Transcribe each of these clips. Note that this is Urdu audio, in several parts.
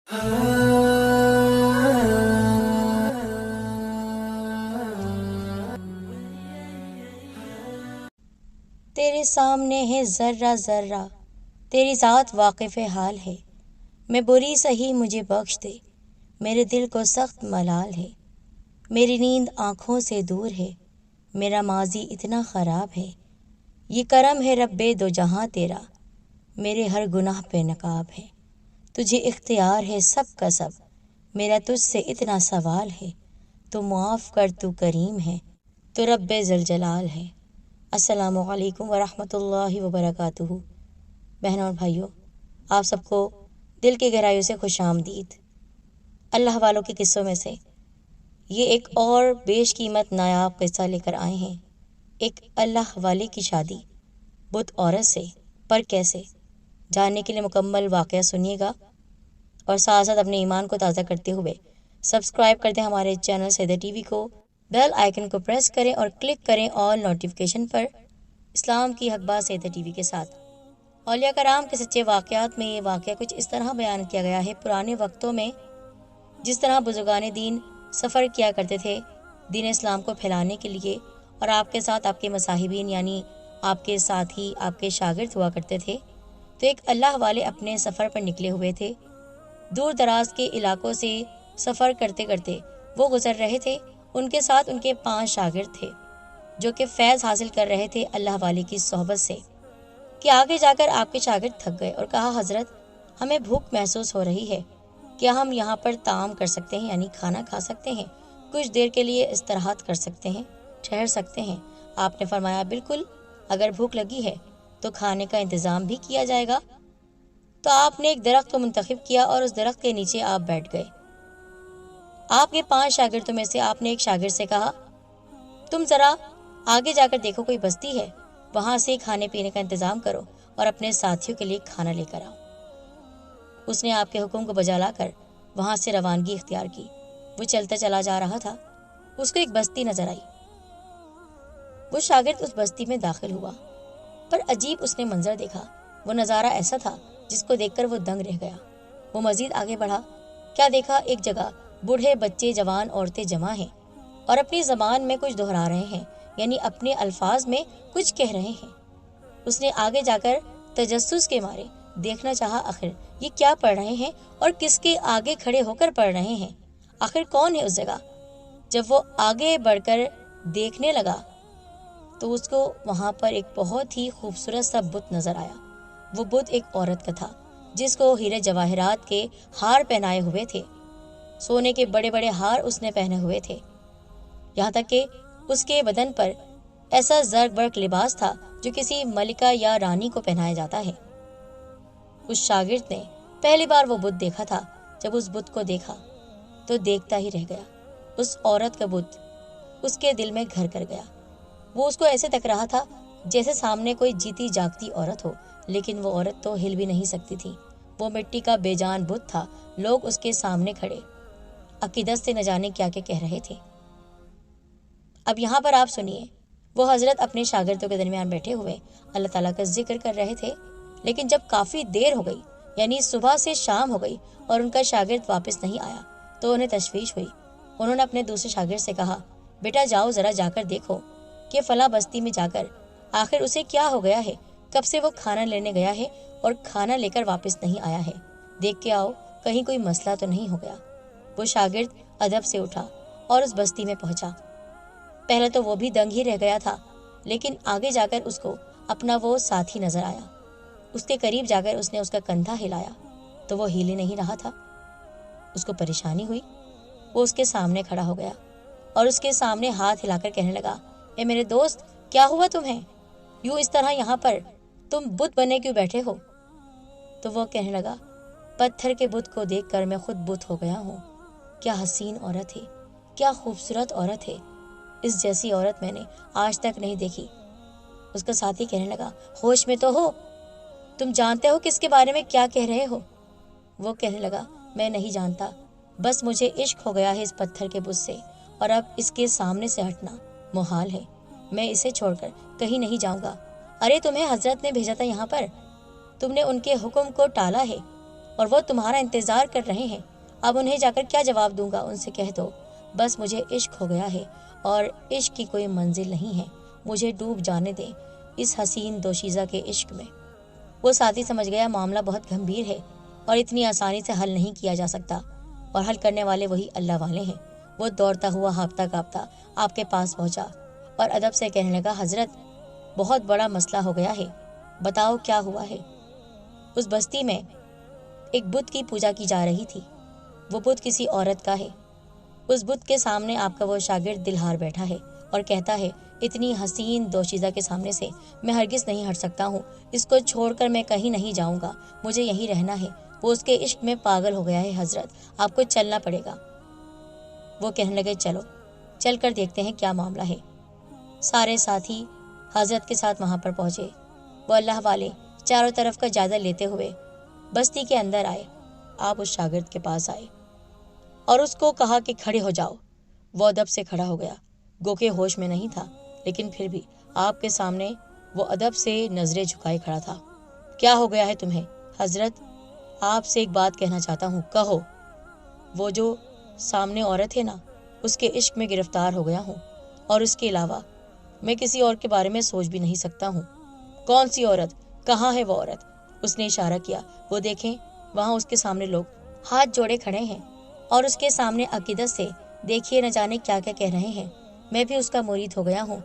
تیرے سامنے ہے ذرہ ذرہ، تیری ذات واقف حال ہے، میں بری سہی مجھے بخش دے، میرے دل کو سخت ملال ہے، میری نیند آنکھوں سے دور ہے، میرا ماضی اتنا خراب ہے، یہ کرم ہے رب دو جہاں تیرا، میرے ہر گناہ پہ نقاب ہے، تجھے اختیار ہے سب کا سب، میرا تجھ سے اتنا سوال ہے، تو معاف کر، تو کریم ہے، تو رب ذوالجلال ہے۔ السلام علیکم ورحمۃ اللہ وبرکاتہ۔ بہنوں اور بھائیوں، آپ سب کو دل کی گہرائیوں سے خوش آمدید۔ اللہ والوں کے قصوں میں سے یہ ایک اور بیش قیمت نایاب قصہ لے کر آئے ہیں۔ ایک اللہ والے کی شادی بت عورت سے، پر کیسے؟ جاننے کے لیے مکمل واقعہ سنیے گا، اور ساتھ ساتھ اپنے ایمان کو تازہ کرتے ہوئے سبسکرائب کر دیں ہمارے چینل سیدہ ٹی وی کو، بیل آئیکن کو پریس کریں اور کلک کریں آل نوٹیفیکیشن پر۔ اسلام کی حق بات سیدہ ٹی وی کے ساتھ اولیاء کرام کے سچے واقعات میں یہ واقعہ کچھ اس طرح بیان کیا گیا ہے۔ پرانے وقتوں میں جس طرح بزرگان دین سفر کیا کرتے تھے دین اسلام کو پھیلانے کے لیے، اور آپ کے ساتھ آپ کے مصاحبین یعنی آپ کے ساتھی، آپ کے شاگرد ہوا کرتے تھے، تو ایک اللہ والے اپنے سفر پر نکلے ہوئے تھے۔ دور دراز کے علاقوں سے سفر کرتے کرتے وہ گزر رہے تھے۔ ان کے ساتھ ان کے 5 شاگرد تھے جو کہ فیض حاصل کر رہے تھے اللہ والے کی صحبت سے، کہ آگے جا کر آپ کے شاگرد تھک گئے اور کہا، حضرت ہمیں بھوک محسوس ہو رہی ہے، کیا ہم یہاں پر طعام کر سکتے ہیں، یعنی کھانا کھا سکتے ہیں، کچھ دیر کے لیے استراحت کر سکتے ہیں، ٹھہر سکتے ہیں؟ آپ نے فرمایا، بالکل، اگر بھوک لگی ہے تو کھانے کا انتظام بھی کیا جائے گا۔ تو آپ نے ایک درخت کو منتخب کیا اور اس درخت کے نیچے آپ بیٹھ گئے۔ آپ کے 5 شاگردوں میں سے آپ نے ایک شاگرد سے کہا، تم ذرا آگے جا کر دیکھو، کوئی بستی ہے، وہاں سے کھانے پینے کا انتظام کرو اور اپنے ساتھیوں کے لیے کھانا لے کر آؤ۔ اس نے آپ کے حکم کو بجا لا کر وہاں سے روانگی اختیار کی۔ وہ چلتا چلا جا رہا تھا، اس کو ایک بستی نظر آئی۔ وہ شاگرد اس بستی میں داخل ہوا، پر عجیب اس نے منظر دیکھا۔ وہ نظارہ ایسا تھا جس کو دیکھ کر وہ دنگ رہ گیا۔ وہ مزید آگے بڑھا، کیا دیکھا، ایک جگہ بوڑھے، بچے، جوان، عورتیں جمع ہیں اور اپنی زبان میں کچھ دہرا رہے ہیں، یعنی اپنے الفاظ میں کچھ کہہ رہے ہیں۔ اس نے آگے جا کر تجسس کے مارے دیکھنا چاہا، آخر یہ کیا پڑھ رہے ہیں اور کس کے آگے کھڑے ہو کر پڑھ رہے ہیں، آخر کون ہے اس جگہ۔ جب وہ آگے بڑھ کر دیکھنے لگا تو اس کو وہاں پر ایک بہت ہی خوبصورت سا بت نظر آیا۔ وہ بت ایک عورت کا تھا جس کو ہیرے جواہرات کے ہار پہنائے ہوئے تھے، سونے کے بڑے بڑے ہار اس نے پہنے ہوئے تھے، یہاں تک کہ اس کے بدن پر ایسا زرق برق لباس تھا جو کسی ملکہ یا رانی کو پہنایا جاتا ہے۔ اس شاگرد نے پہلی بار وہ بت دیکھا تھا۔ جب اس بت کو دیکھا تو دیکھتا ہی رہ گیا۔ اس عورت کا بت اس کے دل میں گھر کر گیا۔ وہ اس کو ایسے تک رہا تھا جیسے سامنے کوئی جیتی جاگتی عورت ہو، لیکن وہ عورت تو ہل بھی نہیں سکتی تھی۔ وہ مٹی کا بے جان بت تھا۔ لوگ اس کے سامنے کھڑے عقیدت سے نہ جانے کیا کہہ رہے تھے۔ اب یہاں پر آپ سنیے، وہ حضرت اپنے شاگردوں کے درمیان بیٹھے ہوئے اللہ تعالیٰ کا ذکر کر رہے تھے، لیکن جب کافی دیر ہو گئی، یعنی صبح سے شام ہو گئی، اور ان کا شاگرد واپس نہیں آیا تو انہیں تشویش ہوئی۔ انہوں نے اپنے دوسرے شاگرد سے کہا، بیٹا جاؤ، ذرا جا کر دیکھو کہ فلاں بستی میں جا کر آخر اسے کیا ہو گیا ہے، کب سے وہ کھانا لینے گیا ہے اور کھانا لے کر واپس نہیں آیا ہے، دیکھ کے آؤ کہیں کوئی مسئلہ تو نہیں ہو گیا۔ وہ شاگرد ادب سے اٹھا اور اس بستی میں پہنچا۔ پہلے تو وہ بھی دنگ ہی رہ گیا تھا، لیکن آگے جا کر اس کو اپنا وہ ساتھی نظر آیا۔ اس کے قریب جا کر اس نے اس کا کندھا ہلایا تو وہ ہل ہی نہیں رہا تھا۔ اس کو پریشانی ہوئی۔ وہ اس کے سامنے کھڑا ہو گیا اور اس کے سامنے ہاتھ ہلا کر کہنے لگا، اے میرے دوست، کیا ہوا تمہیں؟ یوں اس طرح یہاں پر تم بت بنے کیوں بیٹھے ہو؟ تو وہ کہنے لگا، پتھر کے بت کو دیکھ کر میں خود بت ہو گیا ہوں۔ کیا حسین عورت ہے، کیا خوبصورت عورت ہے، اس جیسی عورت میں نے آج تک نہیں دیکھی۔ اس کا ساتھی کہنے لگا، ہوش میں تو ہو، تم جانتے ہو کس کے بارے میں کیا کہہ رہے ہو؟ وہ کہنے لگا، میں نہیں جانتا، بس مجھے عشق ہو گیا ہے اس پتھر کے بت سے، اور اب اس کے سامنے سے ہٹنا محال ہے، میں اسے چھوڑ کر کہیں نہیں جاؤں گا۔ ارے تمہیں حضرت نے بھیجا تھا یہاں پر، تم نے ان کے حکم کو ٹالا ہے، اور وہ تمہارا انتظار کر رہے ہیں۔ اب انہیں جا کر کیا جواب دوں گا؟ ان سے کہہ دو بس مجھے عشق ہو گیا ہے اور عشق کی کوئی منزل نہیں ہے، مجھے ڈوب جانے دیں اس حسین دوشیزہ کے عشق میں۔ وہ ساتھی سمجھ گیا معاملہ بہت گمبھیر ہے اور اتنی آسانی سے حل نہیں کیا جا سکتا، اور حل کرنے والے وہی اللہ والے ہیں۔ وہ دوڑتا ہوا ہانپتا کانپتا آپ کے پاس پہنچا اور ادب سے کہنے لگا، حضرت بہت بڑا مسئلہ ہو گیا ہے، بتاؤ کیا ہوا ہے؟ اس بستی میں ایک بت کی پوجا کی جا رہی تھی، وہ بت کسی عورت کا ہے۔ اس بت کے سامنے آپ کا وہ شاگرد دل ہار بیٹھا ہے اور کہتا ہے، اتنی حسین دوشیزہ کے سامنے سے میں ہرگز نہیں ہٹ سکتا ہوں، اس کو چھوڑ کر میں کہیں نہیں جاؤں گا، مجھے یہیں رہنا ہے۔ وہ اس کے عشق میں پاگل ہو گیا ہے حضرت، آپ کو چلنا پڑے گا۔ وہ کہنے لگے، چلو چل کر دیکھتے ہیں کیا معاملہ ہے۔ سارے ساتھی حضرت کے ساتھ وہاں پر پہنچے۔ وہ اللہ والے چاروں طرف کا جائزہ لیتے ہوئے بستی کے اندر آئے۔ آپ اس شاگرد کے پاس آئے اور اس کو کہا کہ کھڑے ہو جاؤ۔ وہ ادب سے کھڑا ہو گیا، گو کہ ہوش میں نہیں تھا، لیکن پھر بھی آپ کے سامنے وہ ادب سے نظریں جھکائے کھڑا تھا۔ کیا ہو گیا ہے تمہیں؟ حضرت آپ سے ایک بات کہنا چاہتا ہوں، کہو۔ وہ جو سامنے عورت ہے نا، اس کے عشق میں گرفتار ہو گیا ہوں، اور اس کے علاوہ میں کسی اور کے بارے میں سوچ بھی نہیں سکتا ہوں۔ کون سی عورت؟ کہاں ہے وہ عورت؟ اس نے اشارہ کیا، وہ دیکھیں وہاں اس کے سامنے لوگ ہاتھ جوڑے کھڑے ہیں اور اس کے سامنے عقیدت سے دیکھیے نہ جانے کیا کیا کہہ رہے ہیں۔ میں بھی اس کا مرید ہو گیا ہوں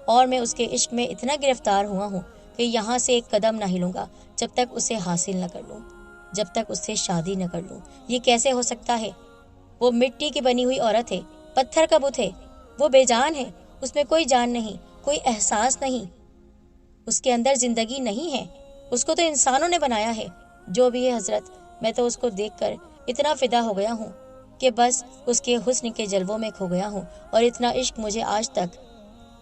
اور میں اس کے عشق میں اتنا گرفتار ہوا ہوں کہ یہاں سے ایک قدم نہ ہلوں گا جب تک اسے حاصل نہ کر لوں، جب تک اس سے شادی نہ کر لوں۔ یہ کیسے ہو سکتا ہے؟ وہ مٹی کی بنی ہوئی عورت ہے، پتھر کا بت ہے، وہ بے جان ہے، اس میں کوئی جان نہیں، کوئی احساس نہیں، اس کے اندر زندگی نہیں ہے۔ اس کو تو انسانوں نے بنایا ہے۔ جو بھی ہے حضرت، میں تو اس کو دیکھ کر اتنا فدا ہو گیا ہوں کہ بس اس کے حسن کے جلووں میں کھو گیا ہوں، اور اتنا عشق مجھے آج تک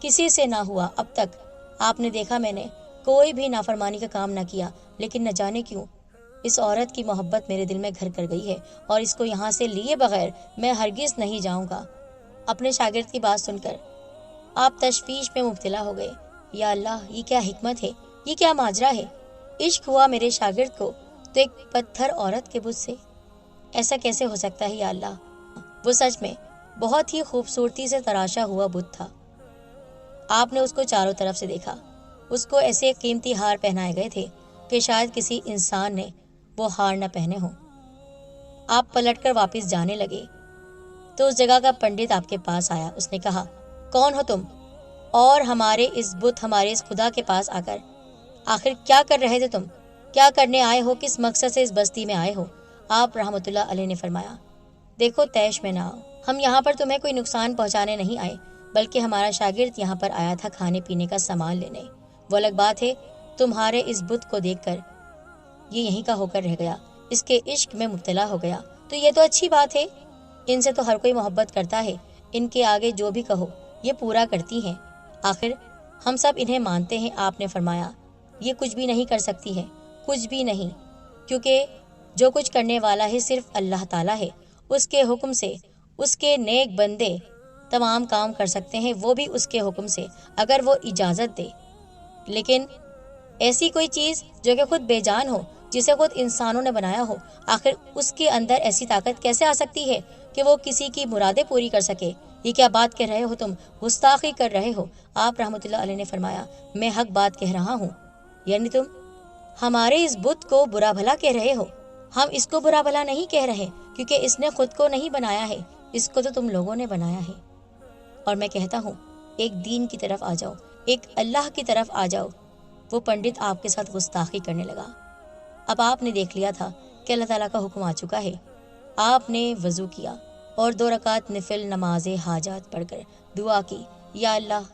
کسی سے نہ ہوا۔ اب تک آپ نے دیکھا میں نے کوئی بھی نافرمانی کا کام نہ کیا، لیکن نہ جانے کیوں اس عورت کی محبت میرے دل میں گھر کر گئی ہے، اور اس کو یہاں سے لیے بغیر میں ہرگز نہیں جاؤں گا۔ اپنے شاگرد کی بات سن کر آپ تشویش میں مبتلا ہو گئے۔ یا اللہ، یہ کیا حکمت ہے، یہ کیا ماجرا ہے؟ عشق ہوا میرے شاگرد کو تو ایک پتھر عورت کے بت سے؟ ایسا کیسے ہو سکتا ہے یا اللہ؟ وہ سچ میں بہت ہی خوبصورتی سے تراشا ہوا بت تھا۔ آپ نے اس کو چاروں طرف سے دیکھا۔ اس کو ایسے قیمتی ہار پہنائے گئے تھے کہ شاید کسی انسان نے وہ ہار نہ پہنے ہوں۔ آپ پلٹ کر واپس جانے لگے تو اس جگہ کا پنڈت آپ کے پاس آیا۔ اس نے کہا، کون ہو تم؟ اور ہمارے اس بت، ہمارے اس خدا کے پاس آ کر آخر کیا کر رہے تھے تم؟ کیا کرنے آئے ہو؟ کس مقصد سے اس بستی میں آئے ہو؟ آپ رحمۃ اللہ علیہ نے فرمایا، دیکھو طیش میں نہ آؤ، ہم یہاں پر تمہیں کوئی نقصان پہنچانے نہیں آئے، بلکہ ہمارا شاگرد یہاں پر آیا تھا کھانے پینے کا سامان لینے۔ وہ الگ بات ہے تمہارے اس بت کو دیکھ کر یہ یہیں کا ہو کر رہ گیا، اس کے عشق میں مبتلا ہو گیا، تو یہ تو اچھی بات ہے۔ ان سے تو ہر کوئی محبت کرتا ہے، ان کے آگے جو بھی کہو یہ پورا کرتی ہیں، آخر ہم سب انہیں مانتے ہیں۔ آپ نے فرمایا، یہ کچھ بھی نہیں کر سکتی ہے، کچھ بھی نہیں، کیونکہ جو کچھ کرنے والا ہے صرف اللہ تعالیٰ ہے۔ اس کے حکم سے اس کے نیک بندے تمام کام کر سکتے ہیں، وہ بھی اس کے حکم سے، اگر وہ اجازت دے۔ لیکن ایسی کوئی چیز جو کہ خود بے جان ہو، جسے خود انسانوں نے بنایا ہو، آخر اس کے اندر ایسی طاقت کیسے آ سکتی ہے کہ وہ کسی کی مرادیں پوری کر سکے؟ یہ کیا بات کہہ رہے ہو تم؟ گستاخی کر رہے ہو۔ آپ رحمۃ اللہ علیہ نے فرمایا، میں حق بات کہہ رہا ہوں، یعنی تم ہمارے اس بت کو برا بھلا کہہ رہے ہو۔ ہم اس کو برا بھلا نہیں کہہ رہے، کیونکہ اس نے خود کو نہیں بنایا ہے، اس کو تو تم لوگوں نے بنایا ہے۔ اور میں کہتا ہوں، ایک دین کی طرف آ جاؤ، ایک اللہ کی طرف آ جاؤ۔ وہ پنڈت آپ کے ساتھ گستاخی کرنے لگا۔ اب آپ نے دیکھ لیا تھا کہ اللہ تعالیٰ کا حکم آ چکا ہے۔ آپ نے وضو کیا اور 2 رکعت نفل نماز حاجات پڑھ کر دعا کی، یا اللہ،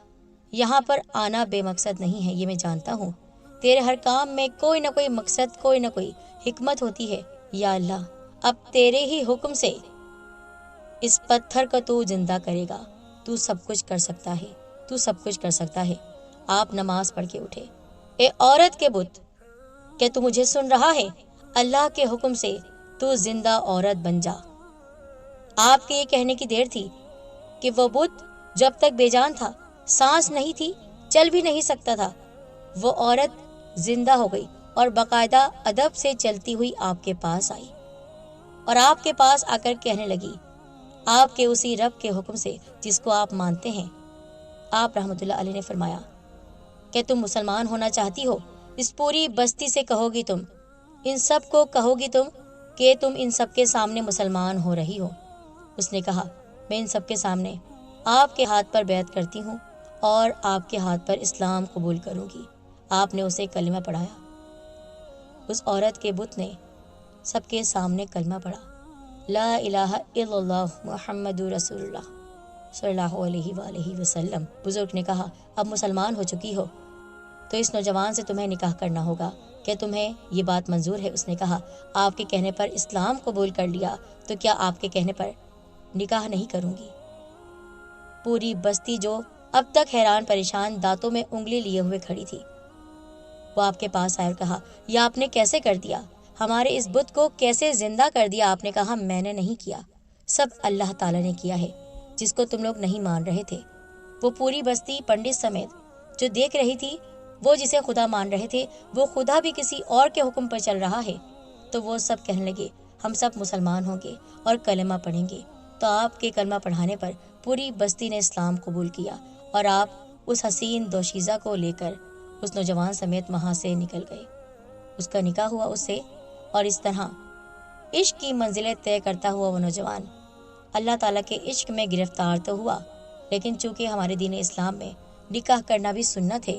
یہاں پر آنا بے مقصد نہیں ہے، یہ میں جانتا ہوں، تیرے ہر کام میں کوئی نہ کوئی مقصد، کوئی نہ کوئی حکمت ہوتی ہے۔ یا اللہ، اب تیرے ہی حکم سے اس پتھر کو تو زندہ کرے گا، تو سب کچھ کر سکتا ہے، تو سب کچھ کر سکتا ہے۔ آپ نماز پڑھ کے اٹھے۔ اے عورت کے بت، کیا تو مجھے سن رہا ہے؟ اللہ کے حکم سے تو زندہ عورت بن جا۔ آپ کے یہ کہنے کی دیر تھی کہ وہ بت جب تک بے جان تھا، سانس نہیں تھی، چل بھی نہیں سکتا تھا، وہ عورت زندہ ہو گئی، اور باقاعدہ ادب سے چلتی ہوئی آپ کے پاس آئی اور آپ کے پاس آ کر کہنے لگی، آپ کے اسی رب کے حکم سے جس کو آپ مانتے ہیں۔ آپ رحمۃ اللہ علیہ نے فرمایا کہ تم مسلمان ہونا چاہتی ہو؟ اس پوری بستی سے کہو گی تم، ان سب کو کہو گی تم کہ تم ان سب کے سامنے مسلمان ہو رہی ہو۔ اس نے کہا، میں ان سب کے سامنے آپ کے ہاتھ پر بیعت کرتی ہوں اور آپ کے ہاتھ پر اسلام قبول کروں گی۔ آپ نے اسے کلمہ پڑھایا۔ اس عورت کے بت نے سب کے سامنے کلمہ پڑھا، لا الہ الا اللہ محمد رسول اللہ صلی اللہ علیہ وآلہ وسلم۔ بزرگ نے کہا، اب مسلمان ہو چکی ہو تو اس نوجوان سے تمہیں نکاح کرنا ہوگا، کہ تمہیں یہ بات منظور ہے؟ اس نے کہا، آپ کے کہنے پر اسلام قبول کر لیا تو کیا آپ کے کہنے پر نکاح نہیں کروں گی؟ پوری بستی جو اب تک حیران پریشان دانتوں میں انگلی لیے ہوئے کھڑی تھی، وہ آپ کے پاس آئے اور کہا، یہ آپ نے کیسے کر دیا؟ ہمارے اس بت کو کیسے زندہ کر دیا؟ آپ نے کہا، میں نے نہیں کیا، سب اللہ تعالیٰ نے کیا ہے، جس کو تم لوگ نہیں مان رہے تھے۔ وہ پوری بستی پنڈت سمیت جو دیکھ رہی تھی، وہ جسے خدا مان رہے تھے، وہ خدا بھی کسی اور کے حکم پر چل رہا ہے، تو وہ سب کہنے لگے، ہم سب مسلمان ہوں گے اور کلمہ پڑھیں گے۔ تو آپ کے کلمہ پڑھانے پر پوری بستی نے اسلام قبول کیا اور آپ اس حسین دوشیزہ کو لے کر اس نوجوان سمیت وہاں سے نکل گئے۔ اس کا نکاح ہوا اس سے، اور اس طرح عشق کی منزلیں طے کرتا ہوا وہ نوجوان اللہ تعالیٰ کے عشق میں گرفتار تو ہوا، لیکن چونکہ ہمارے دین اسلام میں نکاح کرنا بھی سنت ہے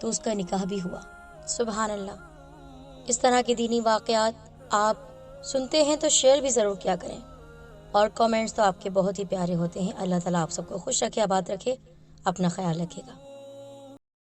تو اس کا نکاح بھی ہوا۔ سبحان اللہ۔ اس طرح کے دینی واقعات آپ سنتے ہیں تو شیئر بھی ضرور کیا کریں، اور کامنٹس تو آپ کے بہت ہی پیارے ہوتے ہیں۔ اللہ تعالیٰ آپ سب کو خوش رکھے، آباد رکھے، اپنا خیال رکھے گا۔